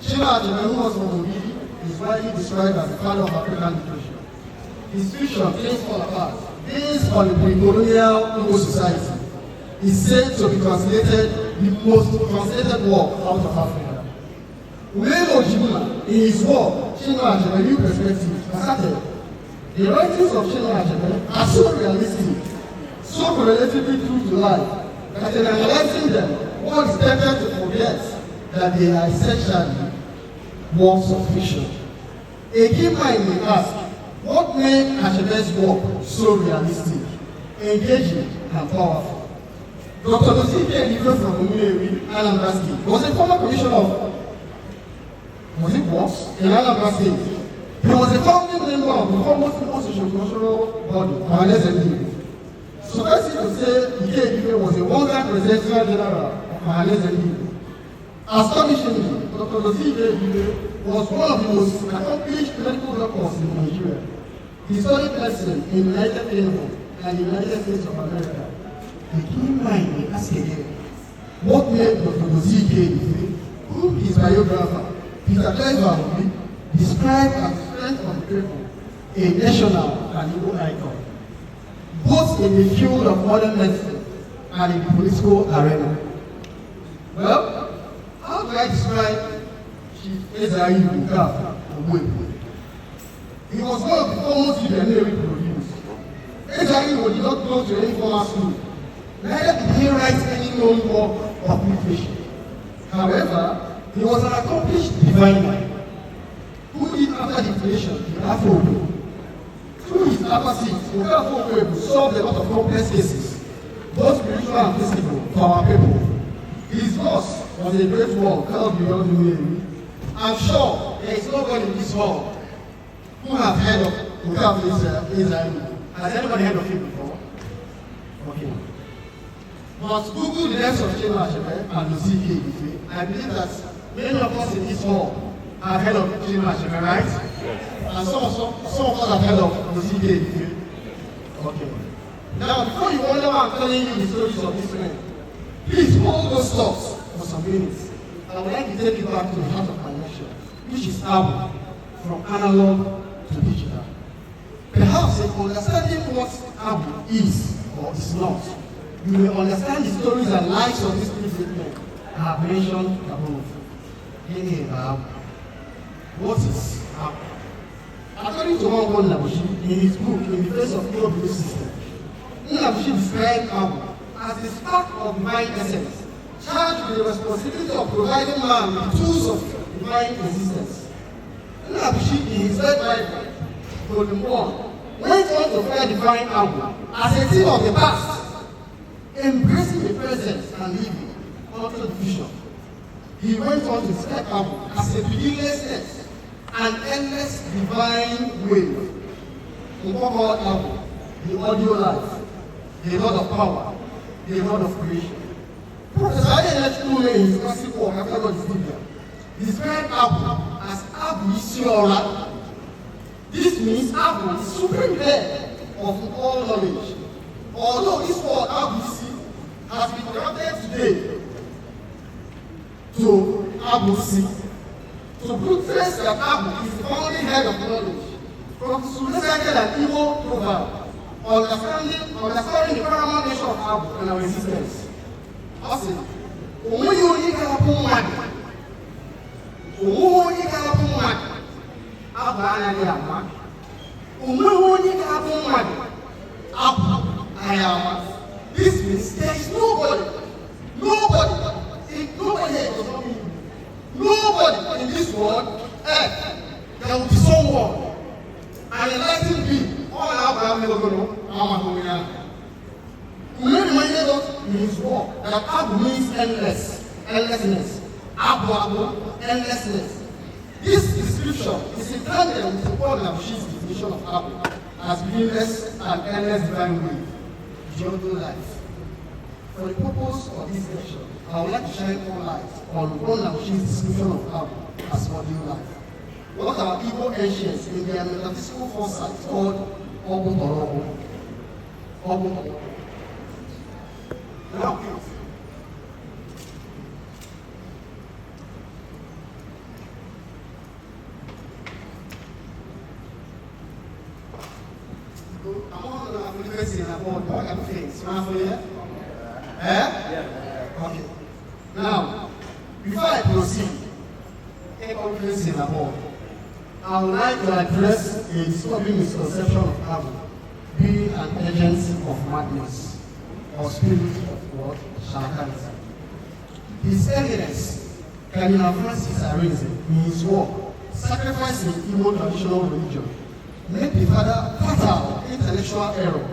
Chinua Achebe, who was from Obi, is widely described as the father of African literature. His fiction, Things Fall Apart, based on the pre-colonial Igbo society, is said to be translated the most translated work out of Africa. Ojukwu, in his work, Chinua Achebe, New Perspective, asserted, the writings of Chinua Achebe are so realistic, so relatively true to life, that in analyzing them, one is tempted to forget that they are essentially works of fiction. A key mind may ask, what made Achebe's work so realistic, engaging, and powerful? Dr. Ezeikolomuo from Anambra State was a former commissioner of works in Anambra State. He was a founding member of the foremost social-cultural body, Analogue. Suffice it to say, Ezeikolomuo was a one-time presidential general of Analogue. Astonishingly, Dr. Ezeikolomuo was one of the most accomplished medical doctors in Nigeria. He studied medicine in the United Kingdom and the United States of America. The key mind may ask again, what made Dr. Ezeikolomuo, whom his biographer, Peter Clever, described as the strength of the people, a national and Igbo icon, both in the field of modern medicine and in the political arena? Well, how do I describe Chief Ezeikolomuo? He was one of the foremost Igbariam we produced. Ezeikolomuo did not go to any formal school, neither did he write any known work of literature. However, he was an accomplished diviner who did after the creation the Afro. Through his apathy, Ojukwu solved a lot of complex cases, both spiritual and physical, for our people. His loss was a great war called beyond the name. I'm sure there is nobody in this hall who have heard of Ojukwu Ezeikolomuo. Has anybody heard of him before? Okay. But Google the names of Chinua Achebe and Ezeikolomuo. I believe that many of us in this hall have heard of Chinua Achebe, right? Yes. And some of us have heard of Ezeikolomuo. Okay. Now, before you wonder why I'm telling you the stories of these men, please hold those thoughts for some minutes. I would like to take you back to the heart of my lecture, which is Agwu, from analog to digital. Perhaps in understanding what Agwu is or is not, you will understand the stories and lives of these three great men I have mentioned above. What is Agwu? According to one Nabushi, in his book, In the Face of Igbo Belief System, Nabushi described Agwu as the spark of divine essence, charged with the responsibility of providing man with the tools of divine existence. Nabushi, in his third Bible, Volume 1, went on to fair divine Agwu as a thing of the past, embracing the present and living unto the future. He went on to describe Agwu as a beginninglessness and endless divine way. In what called Agwu, the audio life, the Lord of power, the Lord of creation. Professor Ojukwu in his classic work, After God is Given, described Agwu as Agwu Isiora. This means Agwu is supreme head of all knowledge. Although this word Agwu has been corrupted today to Agwu. To prove first that Agwu is the founding head of knowledge, from recited an Igbo proverb, understanding the paramount nature of Agwu and our existence. Also, only you can have one. Only can have one. Agwu Analiama. Only can have one. Agwu Ayama. This means there is nobody here does not mean nobody in this world, there will be someone, an enlightened being, all Abraham Melogono, Amahoya. He reminded us in his work that Agwu means endlessness. Agwu, endlessness. This description is in tandem with the word Nabushi's definition of Agwu as beginningless and endless divine way, beyond life. For the purpose of this lecture, I would like to shine more light on one Nabushi's description of Agwu as modern life. What our Igbo ancients in their metaphysical foresight called Obu Torobo. Now, can face. Yeah? Okay. Now, before I proceed, in above, I would like to address a disturbing misconception of Agwu being an agent of madness or spirit of what? Shakanism. His evidence, Cardinal Francis Arinze, in his work, Sacrificing Igbo Traditional Religion, made the fatal intellectual error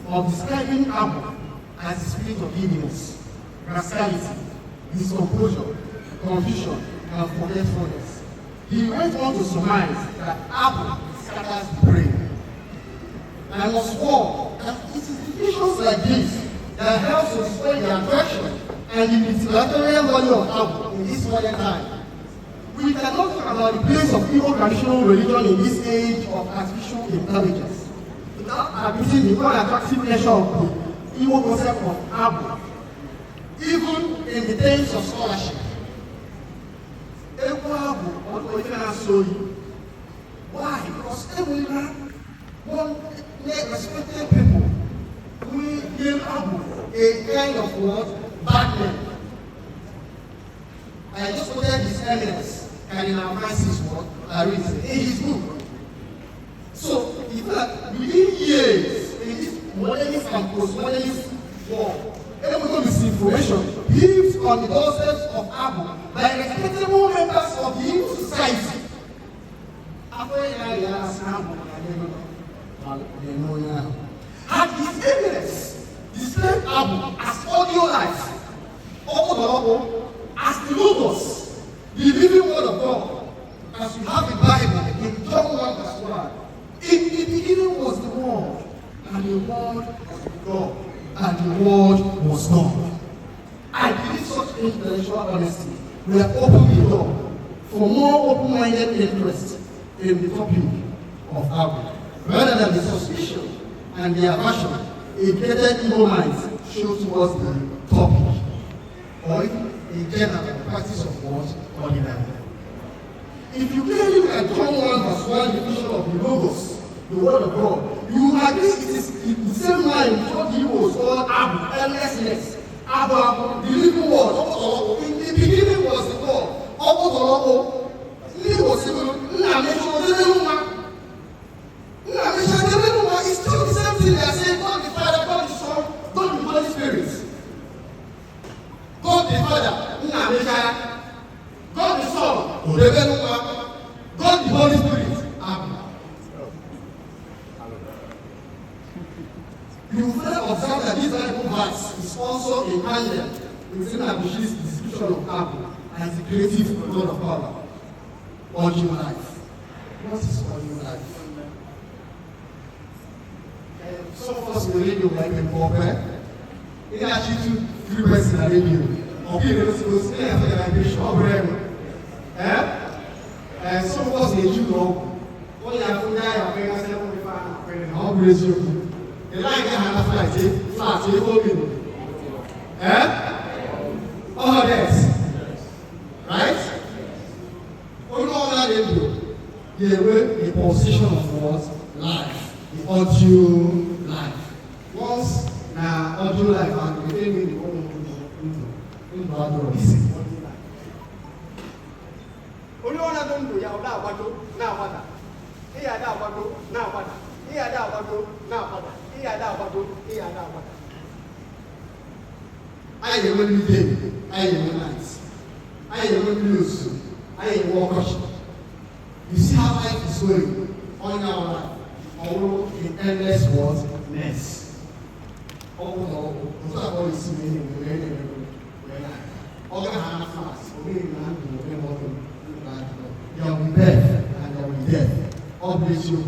of describing Agwu as the spirit of giddiness, rascality, discomposure, confusion, and forgetfulness. He went on to surmise that Agwu scatters the brain. I must warn that it is decisions like this that helps to display the attraction and the multilateral value of Agwu in this modern time. We cannot talk about the place of Igbo traditional religion in this age of artificial intelligence without admitting the unattractive nature of the Igbo concept of Agwu, even in the terms of scholarship. Why? Because everyone respected people we gave Agwu a kind of what? Bad name. I just quoted his eminence, Cardinal Francis Arinze, in his book. So, in fact, within years, in this modernist and postmodernist war, everyone misinformation lives on the doorsteps of Agwu by respectable members of the Igbo society. Had his evidence displayed Agwu as audio life, as the Logos, the living word of God, as we have the Bible in John 1 verse 1. In the beginning was the Word, and the Word was God, and the Word was God. I believe such intellectual honesty will open the door for more open-minded interest in the topic of Agwu, rather than the suspicion and the aversion educated Igbo minds show towards the topic, or in general, the practice of what? Ordinary. If you clearly look at John 1 verse 1 definition of the Logos, the Word of God, you agree it is the same line what he was called Agwu, endlessness. Agwu, the living word. In the beginning was the God. It's still the same thing they are saying, God the Father, God the Son, God the Holy Spirit. God the Father, God the Son, God the Holy Spirit. You further observe that this Bible verse is also in tandem with Abushi's description of Agwu as the creative God of power. Audio life. What is audio life? Some of us in the radio like them for in actually 3 persons in the radio. Okay, let's go see the vibration of brain. And some of us in the Jew all you have to die of how praise you. The line can have flat, you hold me. All this. Right? All that they do, they were a position of what? Life. The audio life. Once now audio life and we came in the home in Badro. This is audio life. Only one of them do ya now what? Here now what? Now what? Here now what? Now what? Here now what? Here now what? I am only day, I am night. I am only news. I am workshop. You see how life is going on our life. All in endless words, mess. All you see me all the hand fast. There will be death and there will be death. All bless you.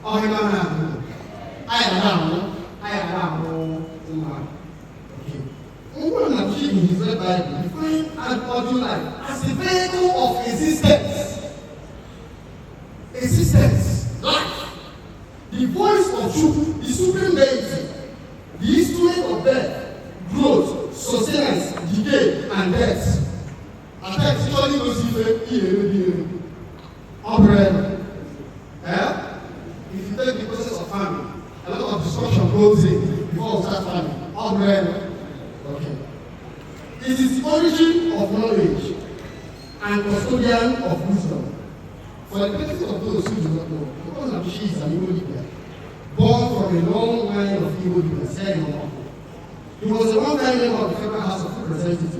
All the man I am okay. When in his Bible, define an audio life as a vehicle of existence. Existence, life. The voice of Ojukwu, the supreme deity, the instrument of death, growth, sustenance, decay, and death. At times, usually those people operate. If you take the process of farming, a lot of destruction goes in before we start Okay. It is the origin of knowledge and custodian of wisdom. For the benefit of those who do not know, because Nabushi is an Igbo leader, born from a long line of Igbo leaders here in Anambra. He was a one-time member of the Federal House of Representatives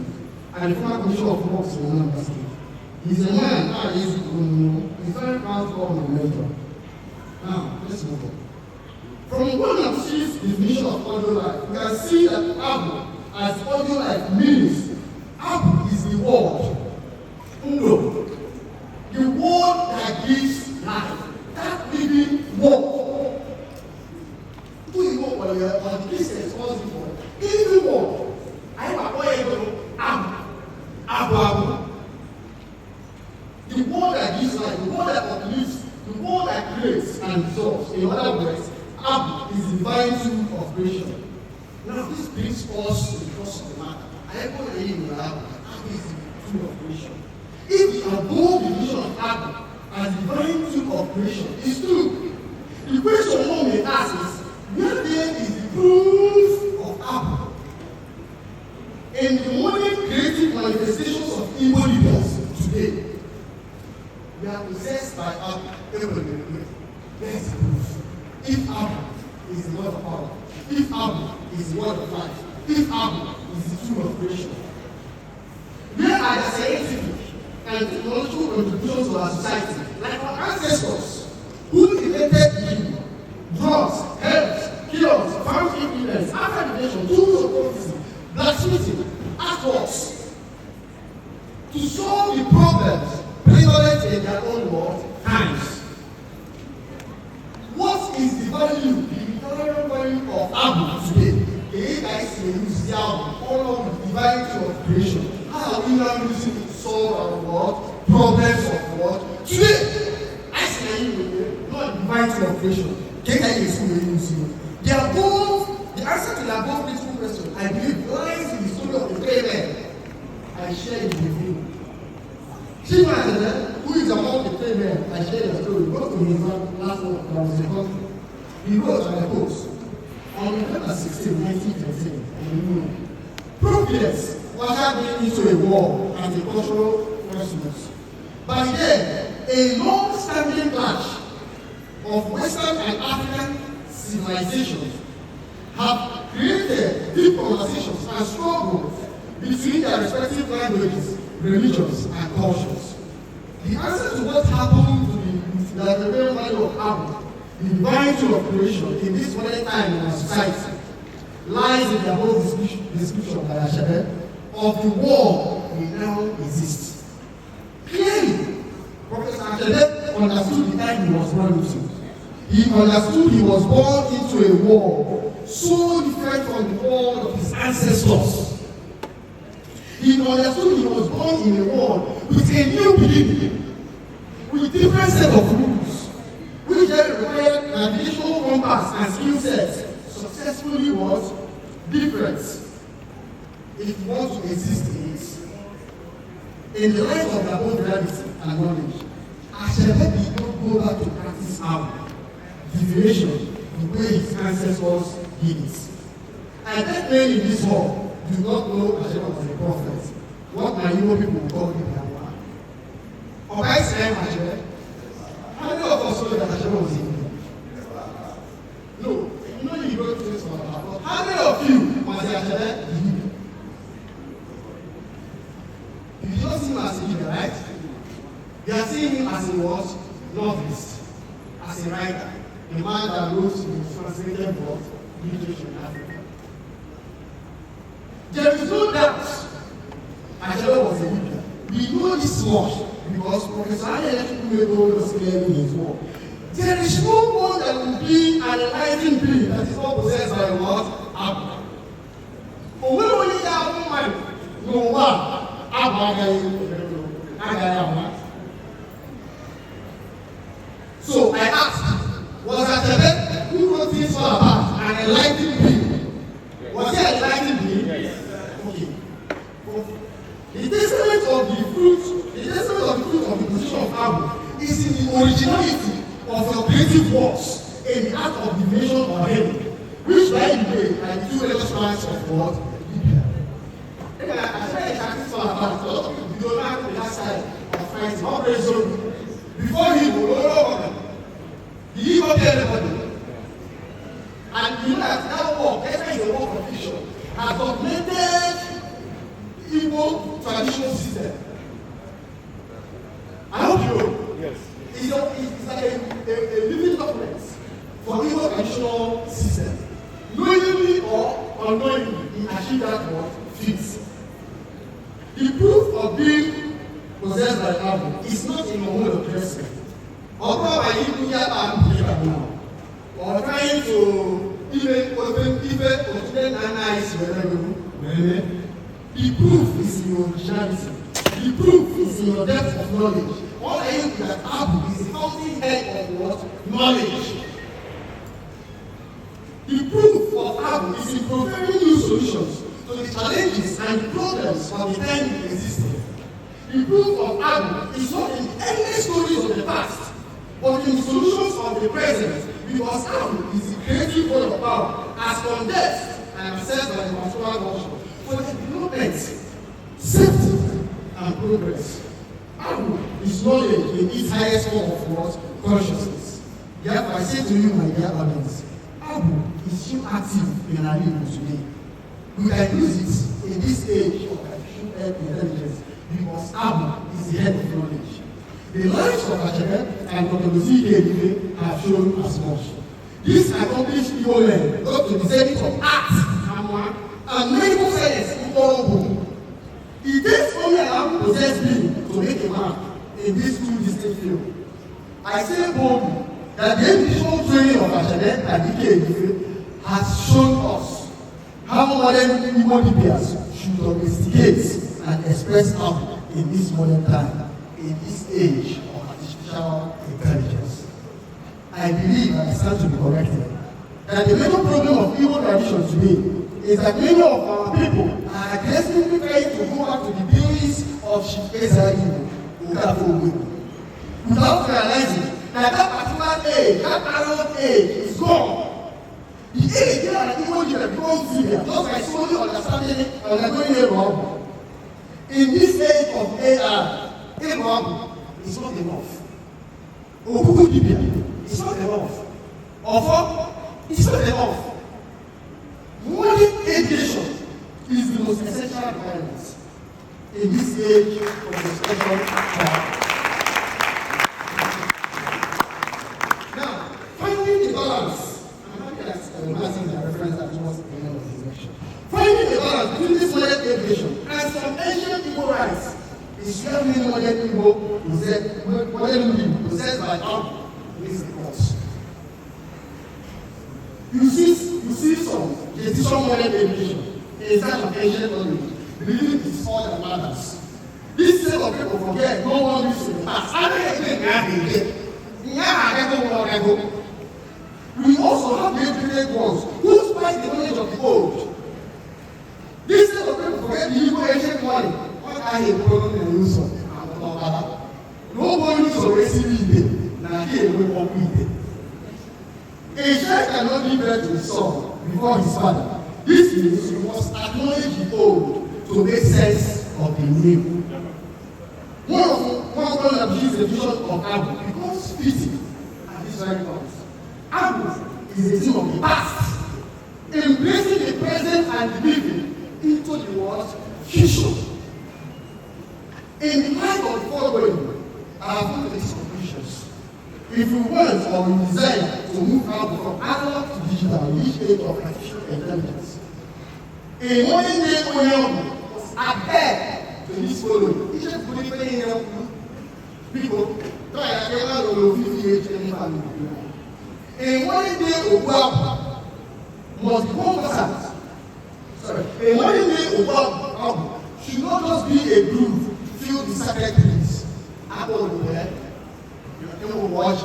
and the former Commissioner of Works in Anambra State. He is a man, Ezeikolomuo, a very proud former mentor. Now, let's move on. From one of Chief's definition of audio life, we can see that Agwu, as audio life means, Agwu is the word, Ndo, the word that gives life, that living word. Who is the word when you are Christians, what's the word? Living word. I have a boy, Agwu. The word that gives life, the word that uplifts, the word that creates and dissolves. In other words, Agwu is the divine tool of creation. Now, this brings us to the cross of the matter. I want to in Agwu is the tool of creation. If the above definition of Agwu as the divine tool of creation is true, the question one may ask is, where then is the proof of Agwu? In the modern creative manifestations of Igbo leaders today, we are possessed by Agwu everywhere. There is proof. If Agwu is the word of power, if Agwu is the word of life, if Agwu is the tool of creation, where are the scientific and technological contributions to our society, like our ancestors who invented drugs, herbs, cures, farm implements, after the nation, tools of prophecy, blacksmithing, artworks, to solve the problems prevalent in their own world times. What is the value, the eternal value of Agwu today? The guys use the Agwu, all of the divinity of creation. How are we now using it to solve our world, problems of the world? Today, I say you not the divinity of creation. The above, the answer to the above critical question, I believe, lies in the story of the three men I shared with you. Chukwuemeka, who is among the three men I shared the story, wrote to his last one that was the country. He wrote on a post on November 16, 1913. Progress was happening into a war and a cultural response. By then, a long-standing clash of Western and African civilizations have created deep conversations and struggles between their respective languages, religions, and cultures. The answer to what happened to the real value of Agwu, the divine tool of creation in this modern time in our society, lies in the above description by Ashebe of the war we now exist. Clearly, Professor Ashebe understood the time he was born into. He understood he was born into a war so different from the world of his ancestors. He understood he was born in a world with a new beginning, with different set of rules, which then required navigational compass and skill sets. Successfully was different. If you want to exist in it, in the light of their own reality and knowledge, Ashebe did not go back to practice Agwu divination the way his ancestors did it. I bet many in this hall do not know Ashebe was a prophet. What my Igbo people will call him Yahweh. Or I say Ashebe. How many of us know that Ashebe was Igbo? No, you know you go to this one. How many of you was Ashebe? You don't see him as a leader, right? You are seeing him as a what? Novelist, as a writer, a man that wrote the translated word literature in Africa. There is no doubt Ashebe was a leader. We know this much because Professor Analogue was clearly in his work. There is no one that will be an enlightened being that is not possessed by what? Agwu. But when only that woman, no one. So I asked, was Ashebe who wrote this all about an enlightened being? Was he an enlightened being? Yes. Okay. The testament of the fruit of the position of Agwu is in the originality of your creative works in the act of divination or heaven, which which by the way are the two major strands of what? Libya. I said exactly so about a lot of people don't have the last side of fighting. Not very so. Before he will roll over, he did not tell anybody. And you know that war, every is a war of fiction, has documented Igbo traditional system. I hope you know. Yes. It's like a living document for Igbo traditional system. Knowingly or unknowingly, he achieved that word feat. The proof of being possessed by Agwu is not in your mode of dressing. Or by even now. Or trying to even analyze wherever. The proof is in your originality. The proof is in your depth of knowledge. All I know is that Agwu is the fountain head of what? Knowledge. The proof of Agwu is in providing new solutions to the challenges and problems of the time it existed. The proof of Agwu is not in any stories of the past, but in solutions of the present, because Agwu is the creative word of power as condensed and assessed by the controller culture for the development, safety, and progress. Agwu is knowledge in its highest form of what? Consciousness. Therefore, I say to you, my dear audience, Agwu is still active in our lives today. We can use it in this age of artificial intelligence because Agwu is the head of knowledge. The lives of Achebe and Dr. Ezeikolomuo have shown as much. These accomplished Igbo men got to the zenith of art and medical science in Ojukwu. It takes only an Agwu possessed being to make a mark in these two distinct fields. I say boldly that the educational training of Achebe and Ezeikolomuo has shown us how modern Igbo leaders should domesticate and express Agwu in this modern time, in this age of artificial intelligence. I believe, and I stand to be corrected, that the major problem of Igbo tradition today is that many of our people are aggressively trying to go back to the days of Ezeikolomuo without realizing that particular age, that analog age, is gone. The age where an Igbo leader becomes serious, just by solely understanding and undergoing a wrong. In this age of AI, Agwu is not enough. Ojukwu is not enough. Ofo is not enough. Modern education is the most essential requirement in this age of the special time. Now, finding the balance, I'm happy that I'm asking the reference that was the end of this lecture. Finding the balance between this modern education and some ancient Igbo rights is where many modern Igbo possessed by Agwu is the cause. You see some traditional modern education in search of ancient knowledge, believing it is all that matters. This set of people forget no one lives in the past. We also have the educated ones who spice the knowledge of the old. This set of people forget the Igbo ancient money. What I have broken in the use of nobody needs to raise it. Now here we walk with it. A child cannot give birth to his son before his father. This means you must acknowledge the old to make sense of the new. One of the vision of Agwu becomes fitting at this very point. Agwu is a thing of the past, embracing the present and living into the world's future. In the light of the foregoing, I have come to these conclusions. If we want or we desire to move out from analog to digital in this age of artificial intelligence, a modern day Oyamu was adhere to this following. It's just putting people, a modern day Ogwabu must be conversant. A modern day Ogwabu should not just be a group filled with sacred trees. Apple there, you will watch,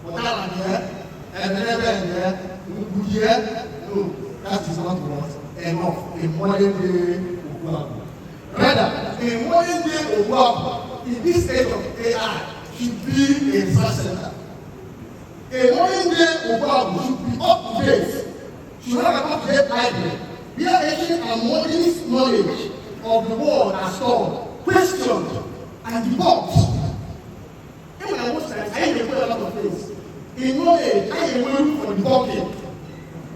Watala there, and there, no, that is not what enough. A modern day Ogwabu. Rather, a modern day Ogwabu in this age of AI should be a research center. A modern day Ogwabu should be up to date should have an up-to-date library where ancient and modern knowledge of the world are stored, questioned, and debunked. Even I most times, I ain't a lot of things. In knowledge, I am waiting for debunking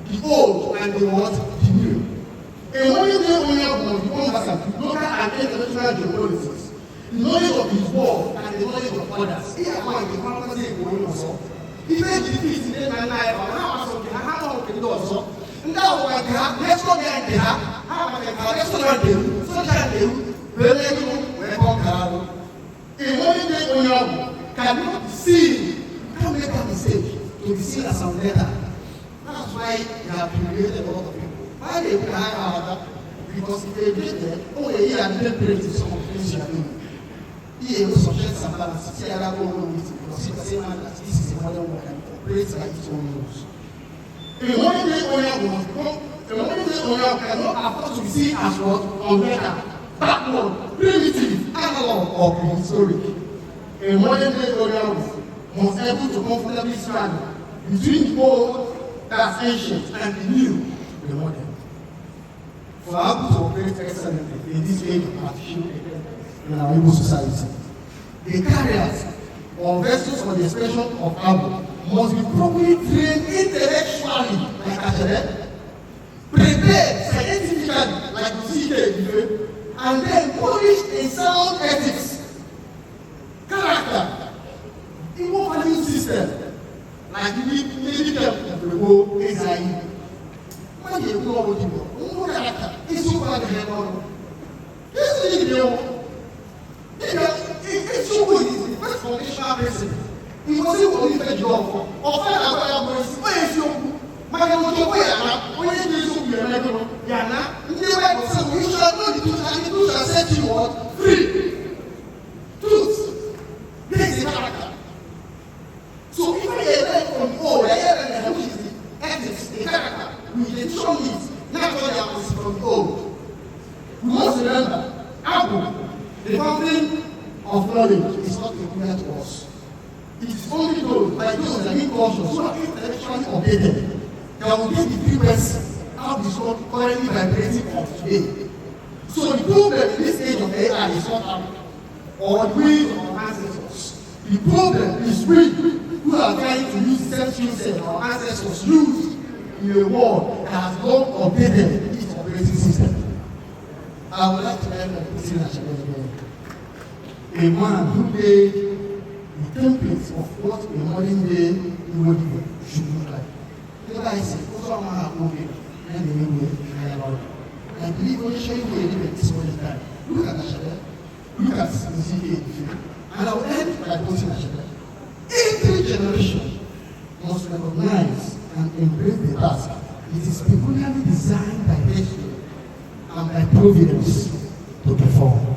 the old and the what? The new. And when you get on your board, you understand local and international geopolitics, the knowledge of his world and the knowledge of others. Here are one, the one say going also. Even defeat in the life, and how much of how can do also. Now, I can, let's go get the how much I can, let's go do, so that they will conquer. And when you get on your board, cannot see. Don't make a mistake to be seen as some letter. That's why they have created a lot of people. Why they will hire our because if they did that, oh, yeah, and then break some of the things you are doing. He will subject some balance. See, I don't know with it because it's the same man that this is a modern world and operates by its own rules. A modern day owner cannot afford to be seen as what? On letter, backward, primitive, analog, or prehistoric. A modern day owner must be able to comfortably straddle between the old, that's ancient, and the new, the modern. For Agwu to operate excellently in this age of artificial intelligence in our Igbo society, the carriers or vessels for the expression of Agwu must be properly trained intellectually, like Achere, prepared scientifically, like Ezeikolomuo, and then polished in sound ethics, character, Igbo value system, like the military of the whole Ezeikolomuo. When you go over the world, no character, it's so bad to on. This is the deal. It's so good, it's the first foundational principle. He wasn't only the job or find out where I'm going. Where is your Madame Chukwuemeka? When you do so, you're not going to Yana. In the Bible says, we shall know the truth, and the truth shall set you what? Free. Truth. This is the character. So if I learn from the old, I learn which is the ethics, the character, we can show it, not what I was from the old. We must remember, Agwu, the fountain of knowledge, is not peculiar to us. It is only those by those that are cautious, who are intellectually updated, that will get the frequency of this world currently vibrating of today. So the problem in this age of AI is not Agwu or the ways of our ancestors. The problem is we who are trying to use the same skill set our ancestors used in a world that has long updated its operating system. I would like to end by putting a challenge again. A man who laid the templates of what a modern day Igbo should look like. Like I said, also I'm not moving and the new way. I believe when you show you a little bit this morning time, look at Ashade, look at Ezeikolomuo, and I will end by putting Ashade. Every generation must recognize and embrace the task. It is peculiarly designed by nature and by providence to perform.